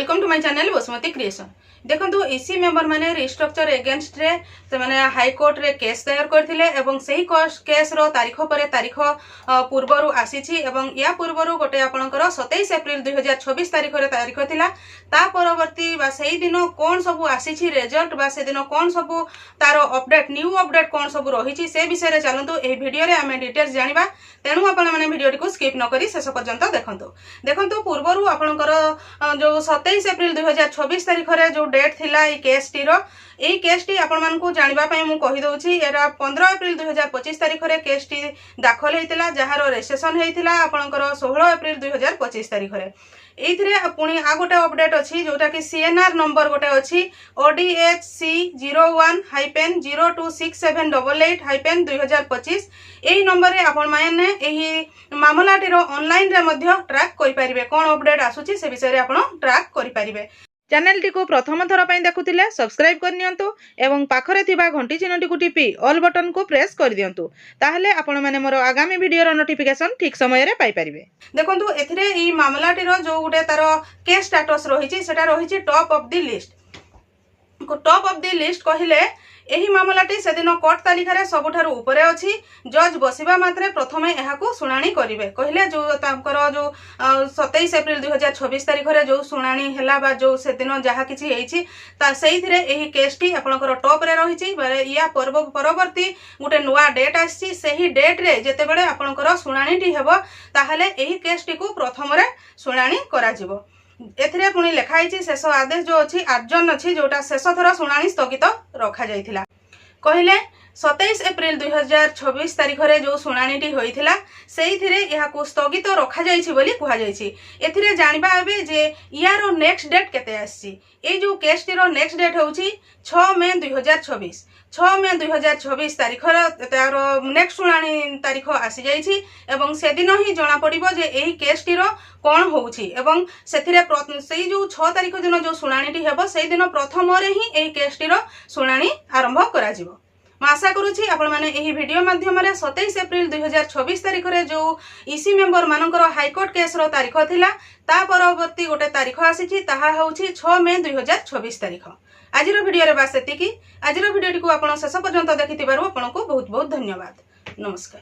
Welcome to my channel Basumati creation. देखो इसी member माने रिस्ट्रक्चर एगेंस्ट रे से माने हाई कोर्ट रे केस दायर करथिले एवं सही केस रो तारीख परे तारीख पूर्वरु आसीछि एवं या पूर्वरु गोटे आपनकर 27 एप्रिल 2026 तारीख रे तारीख थिला। ता परवर्ती बा सही दिन कोन सब आसीछि रिजल्ट बा से दिन कोन सब तारो अपडेट न्यू अपडेट कोन सब रहिछि से विषय रे चलंतु एही वीडियो रे हमें डिटेल्स जानिबा। तेनु आपण माने वीडियो को स्किप न करी शेष पर्यंत देखंतु पूर्वरु आपनकर जो 27 एप्रिल 2026 तारीख रे जो डेट थिला ई केस टी रो एई केस टी आपण मानकु जानिबा पई मु कहि दोछि। एरा 15 एप्रिल 2025 तारीख रे केस टी दाखल हेतिला जहारो रेजिस्ट्रेशन हेतिला आपनकर 16 एप्रिल 2025 तारीख रे। एइथिरे पुणी आ गोटे अपडेट अछि जोटा कि सीएनआर नंबर गोटे अछि ODHC 01-026788-2025 एही नंबर रे आपण माने एही मामलाटी रो ऑनलाइन रे मध्य ट्रैक करि परिबे। कोन अपडेट आसुछि से विषय रे आपण ट्रैक करि परिबे। चैनल टी को प्रथम थर पई देखुतिले सब्सक्राइब कर नियंतु एवं पाखरे थिबा घंटी चिन्हटी को टिपी ऑल बटन को प्रेस कर दियंतु ताहले आपण माने मोर आगामी वीडियो रो नोटिफिकेशन ठीक समय रे पाई परिबे। देखंतु एथिरे ई मामलाटी रो जो गुटे तारो केस स्टेटस रहिछि सेटा रहिछि top of the list. Top of the list कहिले एही मामलाटी से दिन कोर्ट तालिका रे सबुठारु ऊपरे अछि। जज बसिबा मात्रे प्रथमे एहाकू सुनानी करिवे कहिले जो तांकर जो 27 एप्रिल 2026 तारिख रे जो सुनानी हैला बा जो से दिन जहा किछि हेछि ता सेहिथिरे एही केस टी आपनकर टॉप रे रहिछि। या परवर्ती गुटे नुवा डेट आछि सेही डेट रे जेतेबेले आपनकर सुनानीटी हेबो ताहले एही केस टी को प्रथम रे सुनानी करा जिवो। एथिरे पुणी लिखाई शेष आदेश जो अच्छी 8 जन अच्छी जोटा शेष थर शुणाणी स्थगित रखा जाइथिला। कहले 27 एप्रिल 2026 तारिख रे जो शुणाणीटी होइथिला सेइथिरे याकू स्थगित रखा जाइछि बोली कुहा जाइछि। एथिरे जानिबा एबे जे यारो नेक्स्ट डेट केते आछि। ए जो केस टी रो नेक्स्ट डेट होउछि 6 मई 2026। 6 मई 2026 तारिख तार नेक्स्ट शुणाणी तारीख आसी जाइछि एवं से दिन ही जना पड़िबो जे एही केस टी रो कोन होउछि एवं सेथिरे सेही जो 6 तारीख दिन जो शुणाणीटी हेबो सेही दिन प्रथम रे ही एही केस टी रो शुणाणी आरंभ करा जिवो। मैं आशा करुछि आपण माने एही वीडियो माध्यम रे 27 एप्रिल 2026 तारिख रे जो ईसी मेंबर मानकर हाईकोर्ट केस रो तारीख थिला ता परवर्ती गोटे तारीख आसीछि ताहा होउछि 6 मई 2026 तारीख। आजिर वीडियो रे बास एतिकी। आजिर वीडियो को आपण शेष पर्यंत देखिथिबारु आपनको बहुत बहुत धन्यवाद। नमस्कार।